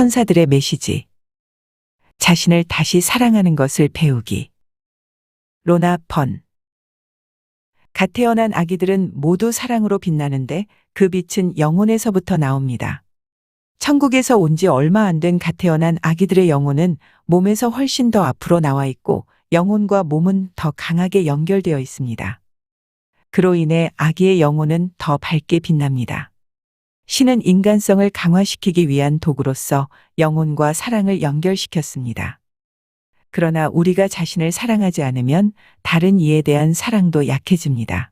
천사들의 메시지. 자신을 다시 사랑하는 것을 배우기. 로나 번. 갓 태어난 아기들은 모두 사랑으로 빛나는데 그 빛은 영혼에서부터 나옵니다. 천국에서 온 지 얼마 안 된 갓 태어난 아기들의 영혼은 몸에서 훨씬 더 앞으로 나와 있고 영혼과 몸은 더 강하게 연결되어 있습니다. 그로 인해 아기의 영혼은 더 밝게 빛납니다. 신은 인간성을 강화시키기 위한 도구로서 영혼과 사랑을 연결시켰습니다. 그러나 우리가 자신을 사랑하지 않으면 다른 이에 대한 사랑도 약해집니다.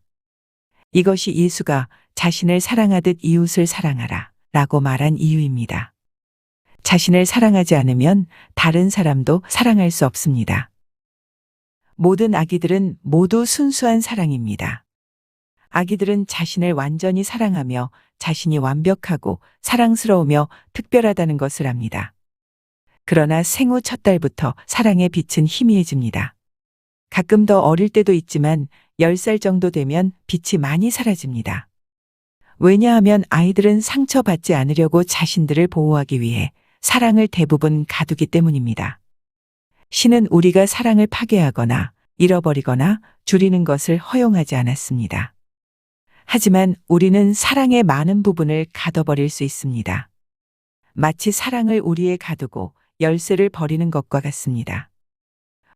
이것이 예수가 자신을 사랑하듯 이웃을 사랑하라 라고 말한 이유입니다. 자신을 사랑하지 않으면 다른 사람도 사랑할 수 없습니다. 모든 아기들은 모두 순수한 사랑입니다. 아기들은 자신을 완전히 사랑하며 자신이 완벽하고 사랑스러우며 특별하다는 것을 압니다. 그러나 생후 첫 달부터 사랑의 빛은 희미해집니다. 가끔 더 어릴 때도 있지만 10살 정도 되면 빛이 많이 사라집니다. 왜냐하면 아이들은 상처받지 않으려고 자신들을 보호하기 위해 사랑을 대부분 가두기 때문입니다. 신은 우리가 사랑을 파괴하거나 잃어버리거나 줄이는 것을 허용하지 않았습니다. 하지만 우리는 사랑의 많은 부분을 가둬버릴 수 있습니다. 마치 사랑을 우리에 가두고 열쇠를 버리는 것과 같습니다.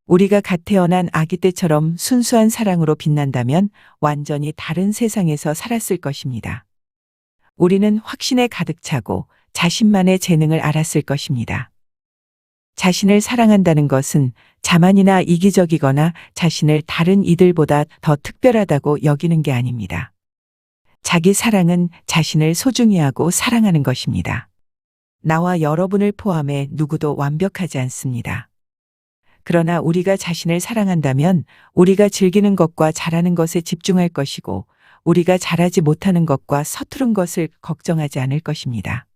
우리가 갓 태어난 아기 때처럼 순수한 사랑으로 빛난다면 완전히 다른 세상에서 살았을 것입니다. 우리는 확신에 가득 차고 자신만의 재능을 알았을 것입니다. 자신을 사랑한다는 것은 자만이나 이기적이거나 자신을 다른 이들보다 더 특별하다고 여기는 게 아닙니다. 자기 사랑은 자신을 소중히 하고 사랑하는 것입니다. 나와 여러분을 포함해 누구도 완벽하지 않습니다. 그러나 우리가 자신을 사랑한다면 우리가 즐기는 것과 잘하는 것에 집중할 것이고 우리가 잘하지 못하는 것과 서투른 것을 걱정하지 않을 것입니다.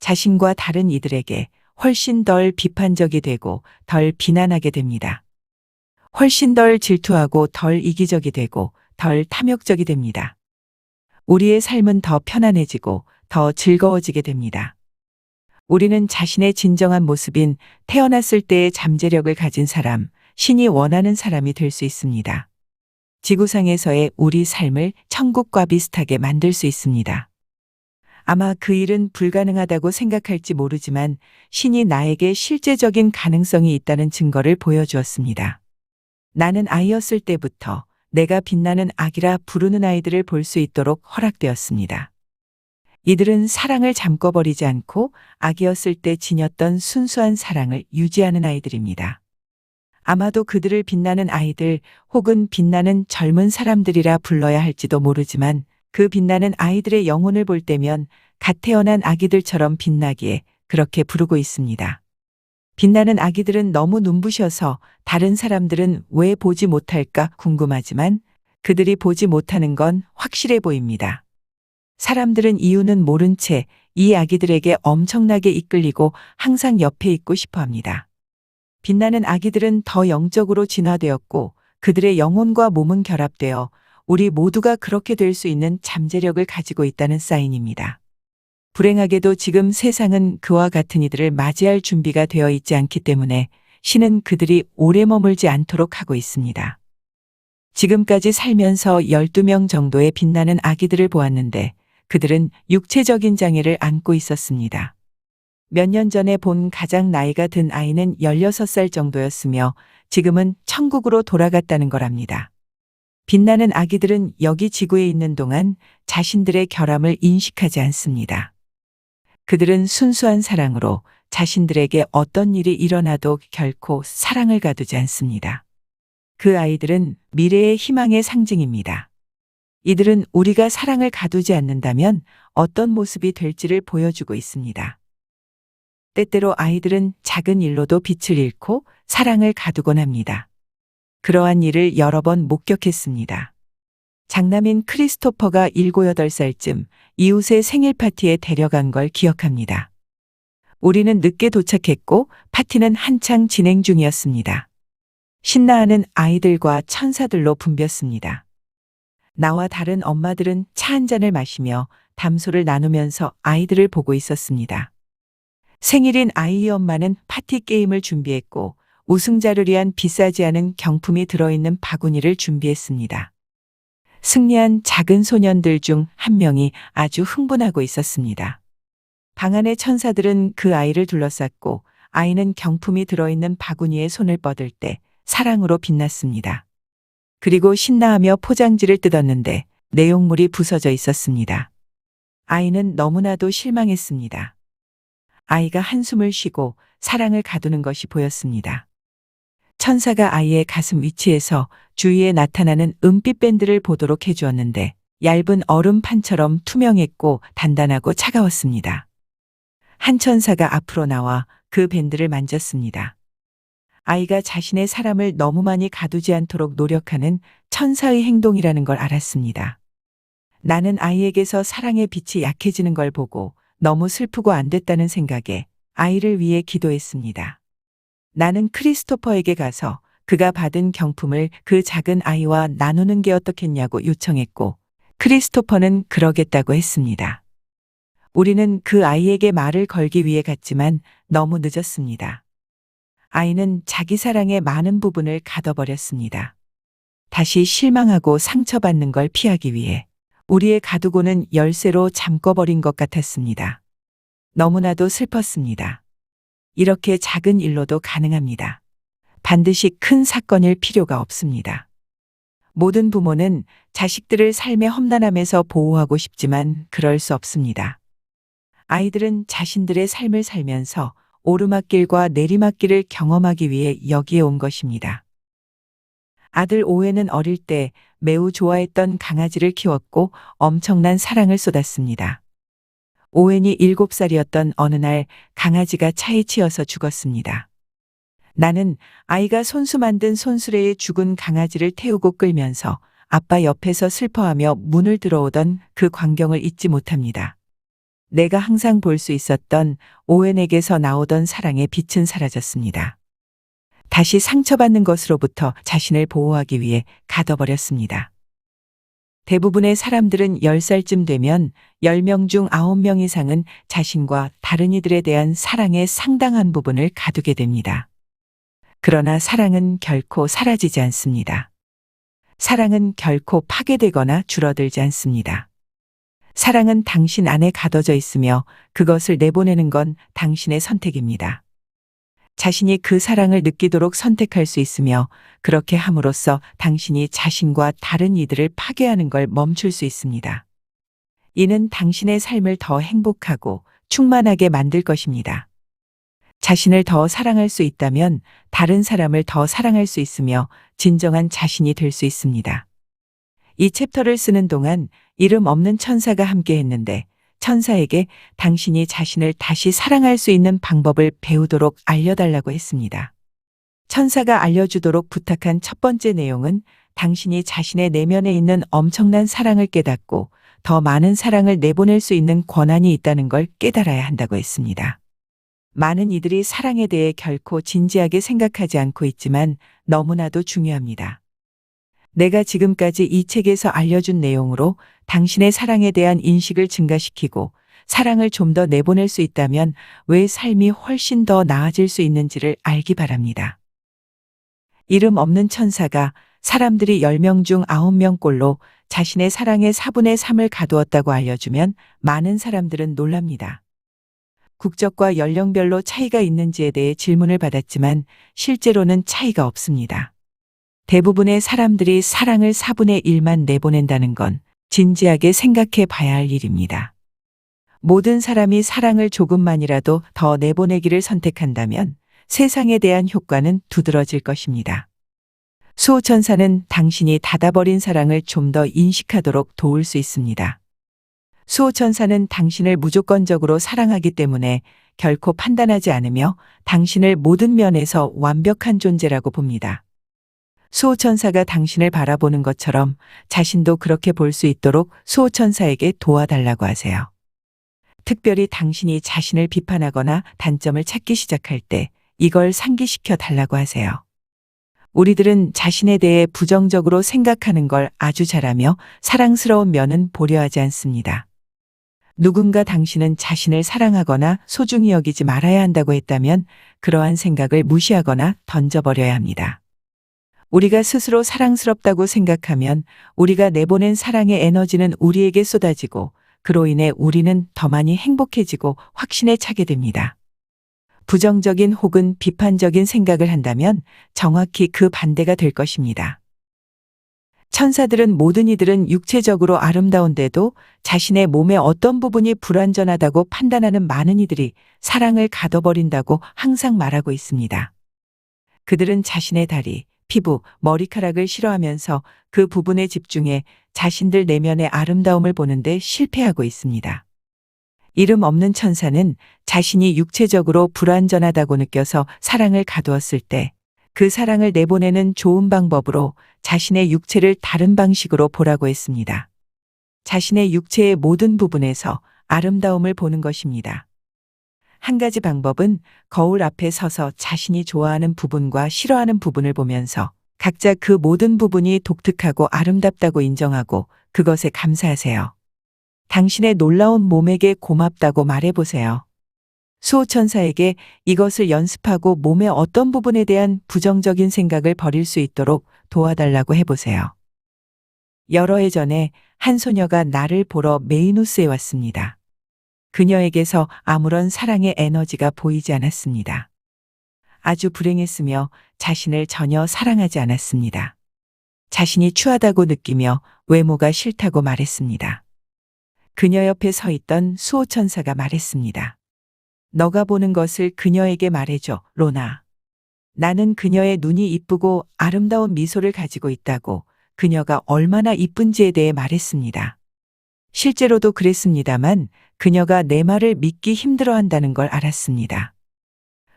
자신과 다른 이들에게 훨씬 덜 비판적이 되고 덜 비난하게 됩니다. 훨씬 덜 질투하고 덜 이기적이 되고 덜 탐욕적이 됩니다. 우리의 삶은 더 편안해지고 더 즐거워지게 됩니다. 우리는 자신의 진정한 모습인 태어났을 때의 잠재력을 가진 사람, 신이 원하는 사람이 될 수 있습니다. 지구상에서의 우리 삶을 천국과 비슷하게 만들 수 있습니다. 아마 그 일은 불가능하다고 생각할지 모르지만 신이 나에게 실제적인 가능성이 있다는 증거를 보여주었습니다. 나는 아이였을 때부터 내가 빛나는 아기라 부르는 아이들을 볼 수 있도록 허락되었습니다. 이들은 사랑을 잠궈버리지 않고 아기였을 때 지녔던 순수한 사랑을 유지하는 아이들입니다. 아마도 그들을 빛나는 아이들 혹은 빛나는 젊은 사람들이라 불러야 할지도 모르지만 그 빛나는 아이들의 영혼을 볼 때면 갓 태어난 아기들처럼 빛나기에 그렇게 부르고 있습니다. 빛나는 아기들은 너무 눈부셔서 다른 사람들은 왜 보지 못할까 궁금하지만 그들이 보지 못하는 건 확실해 보입니다. 사람들은 이유는 모른 채 이 아기들에게 엄청나게 이끌리고 항상 옆에 있고 싶어 합니다. 빛나는 아기들은 더 영적으로 진화되었고 그들의 영혼과 몸은 결합되어 우리 모두가 그렇게 될 수 있는 잠재력을 가지고 있다는 사인입니다. 불행하게도 지금 세상은 그와 같은 이들을 맞이할 준비가 되어 있지 않기 때문에 신은 그들이 오래 머물지 않도록 하고 있습니다. 지금까지 살면서 12명 정도의 빛나는 아기들을 보았는데 그들은 육체적인 장애를 안고 있었습니다. 몇 년 전에 본 가장 나이가 든 아이는 16살 정도였으며 지금은 천국으로 돌아갔다는 거랍니다. 빛나는 아기들은 여기 지구에 있는 동안 자신들의 결함을 인식하지 않습니다. 그들은 순수한 사랑으로 자신들에게 어떤 일이 일어나도 결코 사랑을 가두지 않습니다. 그 아이들은 미래의 희망의 상징입니다. 이들은 우리가 사랑을 가두지 않는다면 어떤 모습이 될지를 보여주고 있습니다. 때때로 아이들은 작은 일로도 빛을 잃고 사랑을 가두곤 합니다. 그러한 일을 여러 번 목격했습니다. 장남인 크리스토퍼가 7, 8살쯤 이웃의 생일 파티에 데려간 걸 기억합니다. 우리는 늦게 도착했고 파티는 한창 진행 중이었습니다. 신나하는 아이들과 천사들로 붐볐습니다. 나와 다른 엄마들은 차 한 잔을 마시며 담소를 나누면서 아이들을 보고 있었습니다. 생일인 아이의 엄마는 파티 게임을 준비했고 우승자를 위한 비싸지 않은 경품이 들어있는 바구니를 준비했습니다. 승리한 작은 소년들 중 한 명이 아주 흥분하고 있었습니다. 방 안의 천사들은 그 아이를 둘러쌌고 아이는 경품이 들어있는 바구니에 손을 뻗을 때 사랑으로 빛났습니다. 그리고 신나하며 포장지를 뜯었는데 내용물이 부서져 있었습니다. 아이는 너무나도 실망했습니다. 아이가 한숨을 쉬고 사랑을 가두는 것이 보였습니다. 천사가 아이의 가슴 위치에서 주위에 나타나는 은빛 밴드를 보도록 해주었는데 얇은 얼음판처럼 투명했고 단단하고 차가웠습니다. 한 천사가 앞으로 나와 그 밴드를 만졌습니다. 아이가 자신의 사람을 너무 많이 가두지 않도록 노력하는 천사의 행동이라는 걸 알았습니다. 나는 아이에게서 사랑의 빛이 약해지는 걸 보고 너무 슬프고 안 됐다는 생각에 아이를 위해 기도했습니다. 나는 크리스토퍼에게 가서 그가 받은 경품을 그 작은 아이와 나누는 게 어떻겠냐고 요청했고 크리스토퍼는 그러겠다고 했습니다. 우리는 그 아이에게 말을 걸기 위해 갔지만 너무 늦었습니다. 아이는 자기 사랑의 많은 부분을 가둬버렸습니다. 다시 실망하고 상처받는 걸 피하기 위해 우리의 가두고는 열쇠로 잠궈버린 것 같았습니다. 너무나도 슬펐습니다. 이렇게 작은 일로도 가능합니다. 반드시 큰 사건일 필요가 없습니다. 모든 부모는 자식들을 삶의 험난함에서 보호하고 싶지만 그럴 수 없습니다. 아이들은 자신들의 삶을 살면서 오르막길과 내리막길을 경험하기 위해 여기에 온 것입니다. 아들 오웬은 어릴 때 매우 좋아했던 강아지를 키웠고 엄청난 사랑을 쏟았습니다. 오웬이 7살이었던 어느 날 강아지가 차에 치여서 죽었습니다. 나는 아이가 손수 만든 손수레에 죽은 강아지를 태우고 끌면서 아빠 옆에서 슬퍼하며 문을 들어오던 그 광경을 잊지 못합니다. 내가 항상 볼 수 있었던 오웬에게서 나오던 사랑의 빛은 사라졌습니다. 다시 상처받는 것으로부터 자신을 보호하기 위해 가둬버렸습니다. 대부분의 사람들은 10살쯤 되면 10명 중 9명 이상은 자신과 다른 이들에 대한 사랑의 상당한 부분을 가두게 됩니다. 그러나 사랑은 결코 사라지지 않습니다. 사랑은 결코 파괴되거나 줄어들지 않습니다. 사랑은 당신 안에 가둬져 있으며 그것을 내보내는 건 당신의 선택입니다. 자신이 그 사랑을 느끼도록 선택할 수 있으며 그렇게 함으로써 당신이 자신과 다른 이들을 파괴하는 걸 멈출 수 있습니다. 이는 당신의 삶을 더 행복하고 충만하게 만들 것입니다. 자신을 더 사랑할 수 있다면 다른 사람을 더 사랑할 수 있으며 진정한 자신이 될 수 있습니다. 이 챕터를 쓰는 동안 이름 없는 천사가 함께 했는데 천사에게 당신이 자신을 다시 사랑할 수 있는 방법을 배우도록 알려달라고 했습니다. 천사가 알려주도록 부탁한 첫 번째 내용은 당신이 자신의 내면에 있는 엄청난 사랑을 깨닫고 더 많은 사랑을 내보낼 수 있는 권한이 있다는 걸 깨달아야 한다고 했습니다. 많은 이들이 사랑에 대해 결코 진지하게 생각하지 않고 있지만 너무나도 중요합니다. 내가 지금까지 이 책에서 알려준 내용으로 당신의 사랑에 대한 인식을 증가시키고 사랑을 좀 더 내보낼 수 있다면 왜 삶이 훨씬 더 나아질 수 있는지를 알기 바랍니다. 이름 없는 천사가 사람들이 10명 중 9명 꼴로 자신의 사랑의 4분의 3을 가두었다고 알려주면 많은 사람들은 놀랍니다. 국적과 연령별로 차이가 있는지에 대해 질문을 받았지만 실제로는 차이가 없습니다. 대부분의 사람들이 사랑을 4분의 1만 내보낸다는 건 진지하게 생각해 봐야 할 일입니다. 모든 사람이 사랑을 조금만이라도 더 내보내기를 선택한다면 세상에 대한 효과는 두드러질 것입니다. 수호천사는 당신이 닫아버린 사랑을 좀 더 인식하도록 도울 수 있습니다. 수호천사는 당신을 무조건적으로 사랑하기 때문에 결코 판단하지 않으며 당신을 모든 면에서 완벽한 존재라고 봅니다. 수호천사가 당신을 바라보는 것처럼 자신도 그렇게 볼 수 있도록 수호천사에게 도와달라고 하세요. 특별히 당신이 자신을 비판하거나 단점을 찾기 시작할 때 이걸 상기시켜 달라고 하세요. 우리들은 자신에 대해 부정적으로 생각하는 걸 아주 잘하며 사랑스러운 면은 보려 하지 않습니다. 누군가 당신은 자신을 사랑하거나 소중히 여기지 말아야 한다고 했다면 그러한 생각을 무시하거나 던져버려야 합니다. 우리가 스스로 사랑스럽다고 생각하면 우리가 내보낸 사랑의 에너지는 우리에게 쏟아지고 그로 인해 우리는 더 많이 행복해지고 확신에 차게 됩니다. 부정적인 혹은 비판적인 생각을 한다면 정확히 그 반대가 될 것입니다. 천사들은 모든 이들은 육체적으로 아름다운데도 자신의 몸의 어떤 부분이 불완전하다고 판단하는 많은 이들이 사랑을 가둬버린다고 항상 말하고 있습니다. 그들은 자신의 다리, 피부, 머리카락을 싫어하면서 그 부분에 집중해 자신들 내면의 아름다움을 보는데 실패하고 있습니다. 이름 없는 천사는 자신이 육체적으로 불완전하다고 느껴서 사랑을 가두었을 때 그 사랑을 내보내는 좋은 방법으로 자신의 육체를 다른 방식으로 보라고 했습니다. 자신의 육체의 모든 부분에서 아름다움을 보는 것입니다. 한 가지 방법은 거울 앞에 서서 자신이 좋아하는 부분과 싫어하는 부분을 보면서 각자 그 모든 부분이 독특하고 아름답다고 인정하고 그것에 감사하세요. 당신의 놀라운 몸에게 고맙다고 말해보세요. 수호천사에게 이것을 연습하고 몸의 어떤 부분에 대한 부정적인 생각을 버릴 수 있도록 도와달라고 해보세요. 여러 해 전에 한 소녀가 나를 보러 메이누스에 왔습니다. 그녀에게서 아무런 사랑의 에너지가 보이지 않았습니다. 아주 불행했으며 자신을 전혀 사랑하지 않았습니다. 자신이 추하다고 느끼며 외모가 싫다고 말했습니다. 그녀 옆에 서 있던 수호천사가 말했습니다. 너가 보는 것을 그녀에게 말해줘, 로나. 나는 그녀의 눈이 이쁘고 아름다운 미소를 가지고 있다고 그녀가 얼마나 이쁜지에 대해 말했습니다. 실제로도 그랬습니다만 그녀가 내 말을 믿기 힘들어한다는 걸 알았습니다.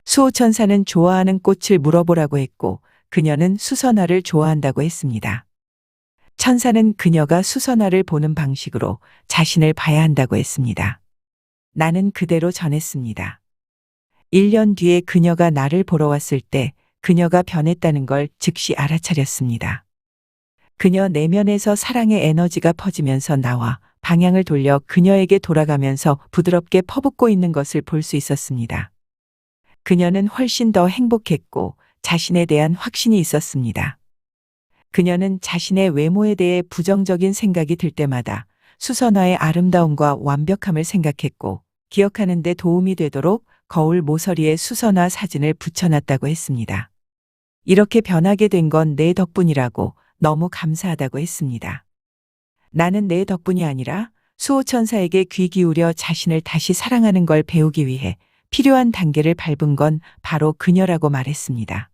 수호천사는 좋아하는 꽃을 물어보라고 했고 그녀는 수선화를 좋아한다고 했습니다. 천사는 그녀가 수선화를 보는 방식으로 자신을 봐야 한다고 했습니다. 나는 그대로 전했습니다. 1년 뒤에 그녀가 나를 보러 왔을 때 그녀가 변했다는 걸 즉시 알아차렸습니다. 그녀 내면에서 사랑의 에너지가 퍼지면서 나와 방향을 돌려 그녀에게 돌아가면서 부드럽게 퍼붓고 있는 것을 볼 수 있었습니다. 그녀는 훨씬 더 행복했고 자신에 대한 확신이 있었습니다. 그녀는 자신의 외모에 대해 부정적인 생각이 들 때마다 수선화의 아름다움과 완벽함을 생각했고 기억하는 데 도움이 되도록 거울 모서리에 수선화 사진을 붙여놨다고 했습니다. 이렇게 변하게 된 건 내 덕분이라고 너무 감사하다고 했습니다. 나는 내 덕분이 아니라 수호천사에게 귀 기울여 자신을 다시 사랑하는 걸 배우기 위해 필요한 단계를 밟은 건 바로 그녀라고 말했습니다.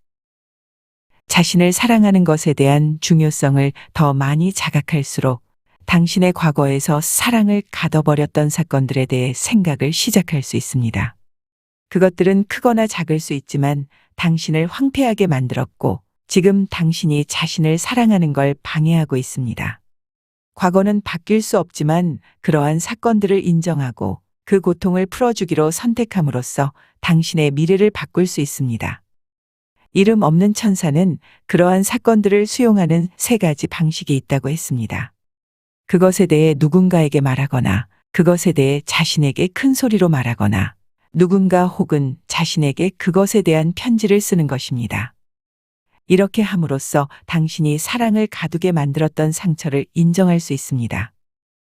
자신을 사랑하는 것에 대한 중요성을 더 많이 자각할수록 당신의 과거에서 사랑을 가둬버렸던 사건들에 대해 생각을 시작할 수 있습니다. 그것들은 크거나 작을 수 있지만 당신을 황폐하게 만들었고 지금 당신이 자신을 사랑하는 걸 방해하고 있습니다. 과거는 바뀔 수 없지만 그러한 사건들을 인정하고 그 고통을 풀어주기로 선택함으로써 당신의 미래를 바꿀 수 있습니다. 이름 없는 천사는 그러한 사건들을 수용하는 3가지 방식이 있다고 했습니다. 그것에 대해 누군가에게 말하거나 그것에 대해 자신에게 큰 소리로 말하거나 누군가 혹은 자신에게 그것에 대한 편지를 쓰는 것입니다. 이렇게 함으로써 당신이 사랑을 가두게 만들었던 상처를 인정할 수 있습니다.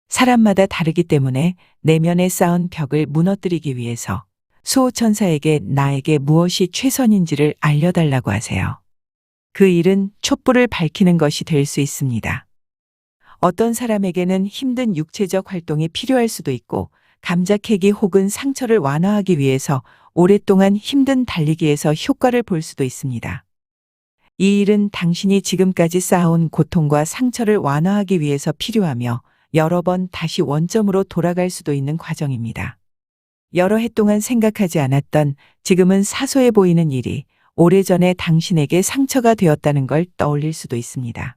사람마다 다르기 때문에 내면에 쌓은 벽을 무너뜨리기 위해서 수호천사에게 나에게 무엇이 최선인지를 알려달라고 하세요. 그 일은 촛불을 밝히는 것이 될 수 있습니다. 어떤 사람에게는 힘든 육체적 활동이 필요할 수도 있고 감자 캐기 혹은 상처를 완화하기 위해서 오랫동안 힘든 달리기에서 효과를 볼 수도 있습니다. 이 일은 당신이 지금까지 쌓아온 고통과 상처를 완화하기 위해서 필요하며 여러 번 다시 원점으로 돌아갈 수도 있는 과정입니다. 여러 해 동안 생각하지 않았던 지금은 사소해 보이는 일이 오래전에 당신에게 상처가 되었다는 걸 떠올릴 수도 있습니다.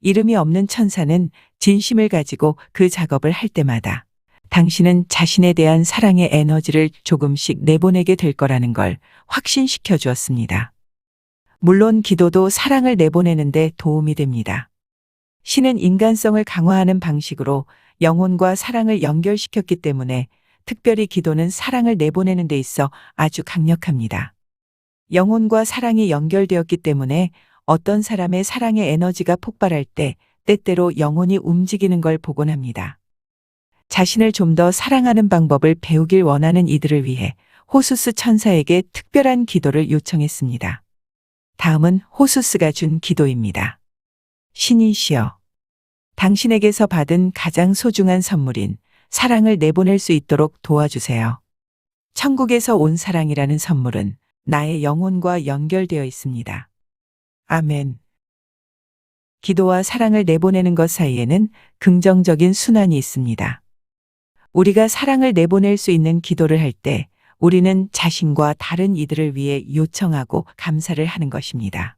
이름이 없는 천사는 진심을 가지고 그 작업을 할 때마다 당신은 자신에 대한 사랑의 에너지를 조금씩 내보내게 될 거라는 걸 확신시켜 주었습니다. 물론 기도도 사랑을 내보내는 데 도움이 됩니다. 신은 인간성을 강화하는 방식으로 영혼과 사랑을 연결시켰기 때문에 특별히 기도는 사랑을 내보내는 데 있어 아주 강력합니다. 영혼과 사랑이 연결되었기 때문에 어떤 사람의 사랑의 에너지가 폭발할 때 때때로 영혼이 움직이는 걸 보곤 합니다. 자신을 좀 더 사랑하는 방법을 배우길 원하는 이들을 위해 호수스 천사에게 특별한 기도를 요청했습니다. 다음은 호수스가 준 기도입니다. 신이시여, 당신에게서 받은 가장 소중한 선물인 사랑을 내보낼 수 있도록 도와주세요. 천국에서 온 사랑이라는 선물은 나의 영혼과 연결되어 있습니다. 아멘. 기도와 사랑을 내보내는 것 사이에는 긍정적인 순환이 있습니다. 우리가 사랑을 내보낼 수 있는 기도를 할 때 우리는 자신과 다른 이들을 위해 요청하고 감사를 하는 것입니다.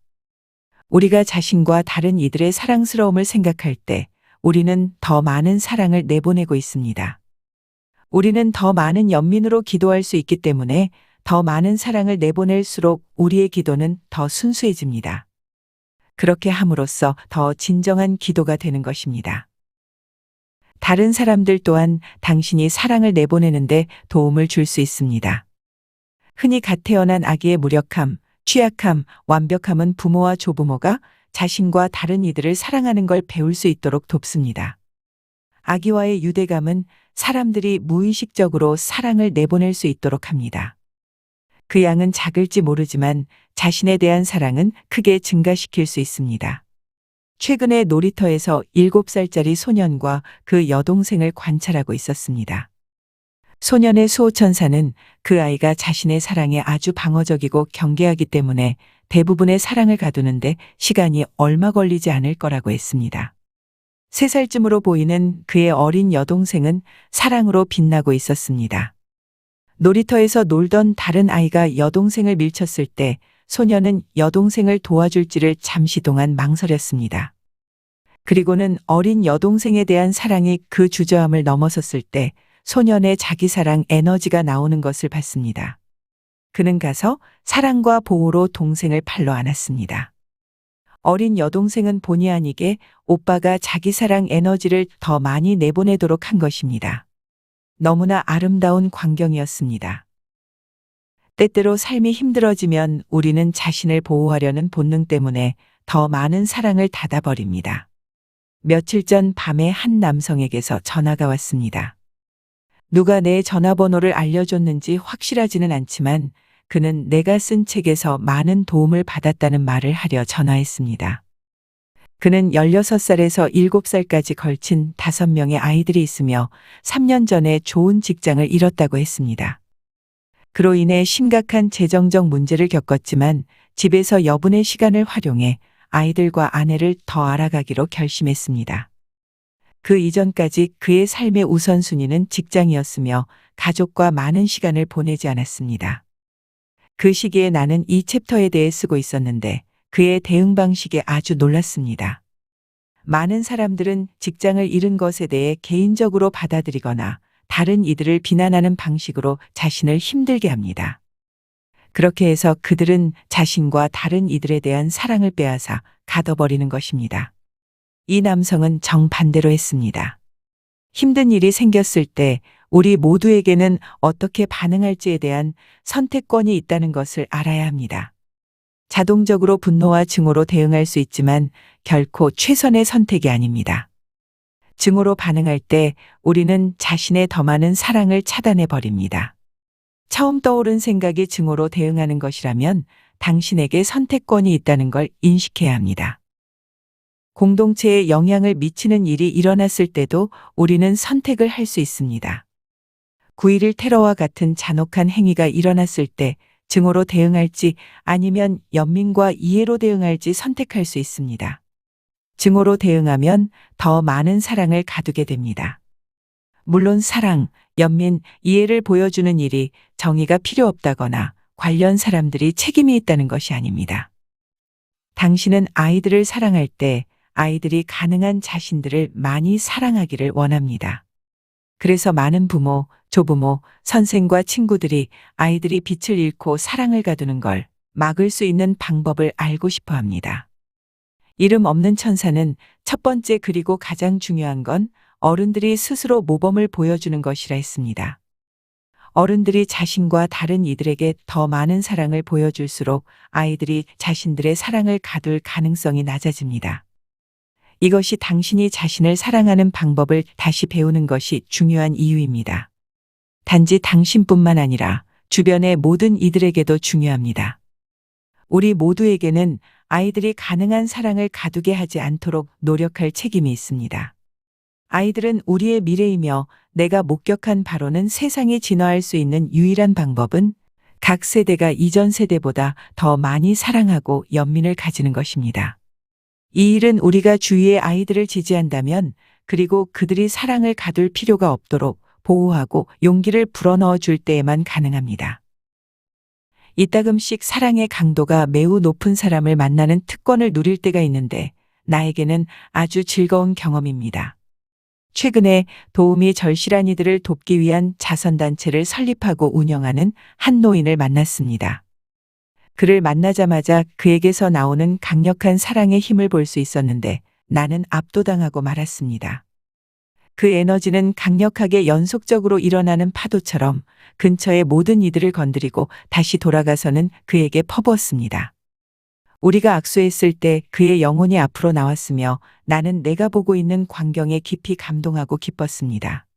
우리가 자신과 다른 이들의 사랑스러움을 생각할 때 우리는 더 많은 사랑을 내보내고 있습니다. 우리는 더 많은 연민으로 기도할 수 있기 때문에 더 많은 사랑을 내보낼수록 우리의 기도는 더 순수해집니다. 그렇게 함으로써 더 진정한 기도가 되는 것입니다. 다른 사람들 또한 당신이 사랑을 내보내는데 도움을 줄 수 있습니다. 흔히 갓 태어난 아기의 무력함, 취약함, 완벽함은 부모와 조부모가 자신과 다른 이들을 사랑하는 걸 배울 수 있도록 돕습니다. 아기와의 유대감은 사람들이 무의식적으로 사랑을 내보낼 수 있도록 합니다. 그 양은 작을지 모르지만 자신에 대한 사랑은 크게 증가시킬 수 있습니다. 최근에 놀이터에서 7살짜리 소년과 그 여동생을 관찰하고 있었습니다. 소년의 수호천사는 그 아이가 자신의 사랑에 아주 방어적이고 경계하기 때문에 대부분의 사랑을 가두는데 시간이 얼마 걸리지 않을 거라고 했습니다. 3살쯤으로 보이는 그의 어린 여동생은 사랑으로 빛나고 있었습니다. 놀이터에서 놀던 다른 아이가 여동생을 밀쳤을 때 소년은 여동생을 도와줄지를 잠시 동안 망설였습니다. 그리고는 어린 여동생에 대한 사랑이 그 주저함을 넘어섰을 때 소년의 자기사랑 에너지가 나오는 것을 봤습니다. 그는 가서 사랑과 보호로 동생을 팔로 안았습니다. 어린 여동생은 본의 아니게 오빠가 자기사랑 에너지를 더 많이 내보내도록 한 것입니다. 너무나 아름다운 광경이었습니다. 때때로 삶이 힘들어지면 우리는 자신을 보호하려는 본능 때문에 더 많은 사랑을 닫아버립니다. 며칠 전 밤에 한 남성에게서 전화가 왔습니다. 누가 내 전화번호를 알려줬는지 확실하지는 않지만 그는 내가 쓴 책에서 많은 도움을 받았다는 말을 하려 전화했습니다. 그는 16살에서 7살까지 걸친 5명의 아이들이 있으며 3년 전에 좋은 직장을 잃었다고 했습니다. 그로 인해 심각한 재정적 문제를 겪었지만 집에서 여분의 시간을 활용해 아이들과 아내를 더 알아가기로 결심했습니다. 그 이전까지 그의 삶의 우선순위는 직장이었으며 가족과 많은 시간을 보내지 않았습니다. 그 시기에 나는 이 챕터에 대해 쓰고 있었는데 그의 대응 방식에 아주 놀랐습니다. 많은 사람들은 직장을 잃은 것에 대해 개인적으로 받아들이거나 다른 이들을 비난하는 방식으로 자신을 힘들게 합니다. 그렇게 해서 그들은 자신과 다른 이들에 대한 사랑을 빼앗아 가둬버리는 것입니다. 이 남성은 정반대로 했습니다. 힘든 일이 생겼을 때 우리 모두에게는 어떻게 반응할지에 대한 선택권이 있다는 것을 알아야 합니다. 자동적으로 분노와 증오로 대응할 수 있지만 결코 최선의 선택이 아닙니다. 증오로 반응할 때 우리는 자신의 더 많은 사랑을 차단해 버립니다. 처음 떠오른 생각이 증오로 대응하는 것이라면 당신에게 선택권이 있다는 걸 인식해야 합니다. 공동체에 영향을 미치는 일이 일어났을 때도 우리는 선택을 할 수 있습니다. 9.11 테러와 같은 잔혹한 행위가 일어났을 때 증오로 대응할지 아니면 연민과 이해로 대응할지 선택할 수 있습니다. 증오로 대응하면 더 많은 사랑을 가두게 됩니다. 물론 사랑, 연민, 이해를 보여주는 일이 정의가 필요 없다거나 관련 사람들이 책임이 있다는 것이 아닙니다. 당신은 아이들을 사랑할 때 아이들이 가능한 자신들을 많이 사랑하기를 원합니다. 그래서 많은 부모, 조부모, 선생과 친구들이 아이들이 빛을 잃고 사랑을 가두는 걸 막을 수 있는 방법을 알고 싶어 합니다. 이름 없는 천사는 첫 번째 그리고 가장 중요한 건 어른들이 스스로 모범을 보여주는 것이라 했습니다. 어른들이 자신과 다른 이들에게 더 많은 사랑을 보여줄수록 아이들이 자신들의 사랑을 가둘 가능성이 낮아집니다. 이것이 당신이 자신을 사랑하는 방법을 다시 배우는 것이 중요한 이유입니다. 단지 당신뿐만 아니라 주변의 모든 이들에게도 중요합니다. 우리 모두에게는 아이들이 가능한 사랑을 가두게 하지 않도록 노력할 책임이 있습니다. 아이들은 우리의 미래이며 내가 목격한 바로는 세상이 진화할 수 있는 유일한 방법은 각 세대가 이전 세대보다 더 많이 사랑하고 연민을 가지는 것입니다. 이 일은 우리가 주위의 아이들을 지지한다면, 그리고 그들이 사랑을 가둘 필요가 없도록 보호하고 용기를 불어넣어 줄 때에만 가능합니다. 이따금씩 사랑의 강도가 매우 높은 사람을 만나는 특권을 누릴 때가 있는데 나에게는 아주 즐거운 경험입니다. 최근에 도움이 절실한 이들을 돕기 위한 자선단체를 설립하고 운영하는 한 노인을 만났습니다. 그를 만나자마자 그에게서 나오는 강력한 사랑의 힘을 볼 수 있었는데 나는 압도당하고 말았습니다. 그 에너지는 강력하게 연속적으로 일어나는 파도처럼 근처의 모든 이들을 건드리고 다시 돌아가서는 그에게 퍼부었습니다. 우리가 악수했을 때 그의 영혼이 앞으로 나왔으며 나는 내가 보고 있는 광경에 깊이 감동하고 기뻤습니다.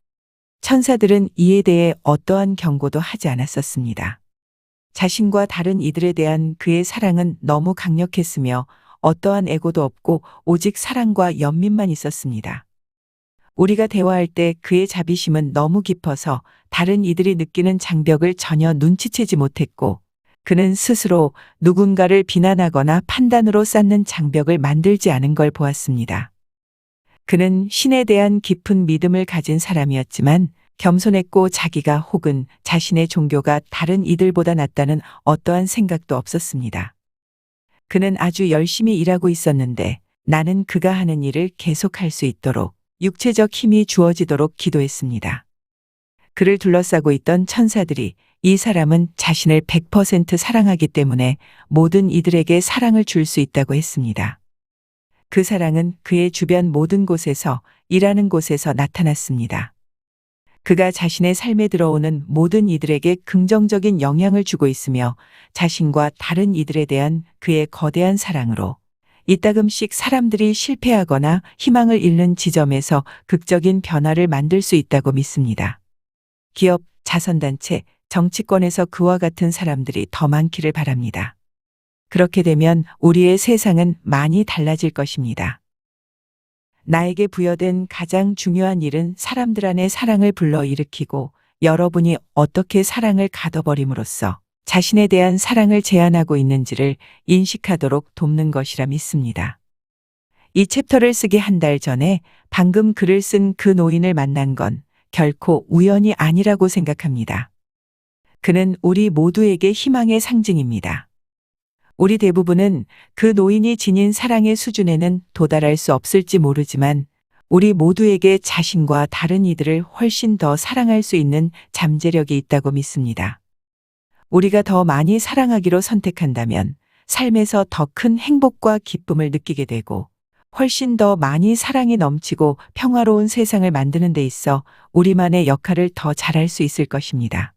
천사들은 이에 대해 어떠한 경고도 하지 않았었습니다. 자신과 다른 이들에 대한 그의 사랑은 너무 강력했으며 어떠한 애고도 없고 오직 사랑과 연민만 있었습니다. 우리가 대화할 때 그의 자비심은 너무 깊어서 다른 이들이 느끼는 장벽을 전혀 눈치채지 못했고, 그는 스스로 누군가를 비난하거나 판단으로 쌓는 장벽을 만들지 않은 걸 보았습니다. 그는 신에 대한 깊은 믿음을 가진 사람이었지만 겸손했고 자기가 혹은 자신의 종교가 다른 이들보다 낫다는 어떠한 생각도 없었습니다. 그는 아주 열심히 일하고 있었는데 나는 그가 하는 일을 계속할 수 있도록 육체적 힘이 주어지도록 기도했습니다. 그를 둘러싸고 있던 천사들이 이 사람은 자신을 100% 사랑하기 때문에 모든 이들에게 사랑을 줄 수 있다고 했습니다. 그 사랑은 그의 주변 모든 곳에서, 일하는 곳에서 나타났습니다. 그가 자신의 삶에 들어오는 모든 이들에게 긍정적인 영향을 주고 있으며 자신과 다른 이들에 대한 그의 거대한 사랑으로 이따금씩 사람들이 실패하거나 희망을 잃는 지점에서 극적인 변화를 만들 수 있다고 믿습니다. 기업, 자선단체, 정치권에서 그와 같은 사람들이 더 많기를 바랍니다. 그렇게 되면 우리의 세상은 많이 달라질 것입니다. 나에게 부여된 가장 중요한 일은 사람들 안에 사랑을 불러일으키고 여러분이 어떻게 사랑을 가둬버림으로써 자신에 대한 사랑을 제한하고 있는지를 인식하도록 돕는 것이라 믿습니다. 이 챕터를 쓰기 한 달 전에 방금 글을 쓴 그 노인을 만난 건 결코 우연이 아니라고 생각합니다. 그는 우리 모두에게 희망의 상징입니다. 우리 대부분은 그 노인이 지닌 사랑의 수준에는 도달할 수 없을지 모르지만 우리 모두에게 자신과 다른 이들을 훨씬 더 사랑할 수 있는 잠재력이 있다고 믿습니다. 우리가 더 많이 사랑하기로 선택한다면 삶에서 더 큰 행복과 기쁨을 느끼게 되고 훨씬 더 많이 사랑이 넘치고 평화로운 세상을 만드는 데 있어 우리만의 역할을 더 잘할 수 있을 것입니다.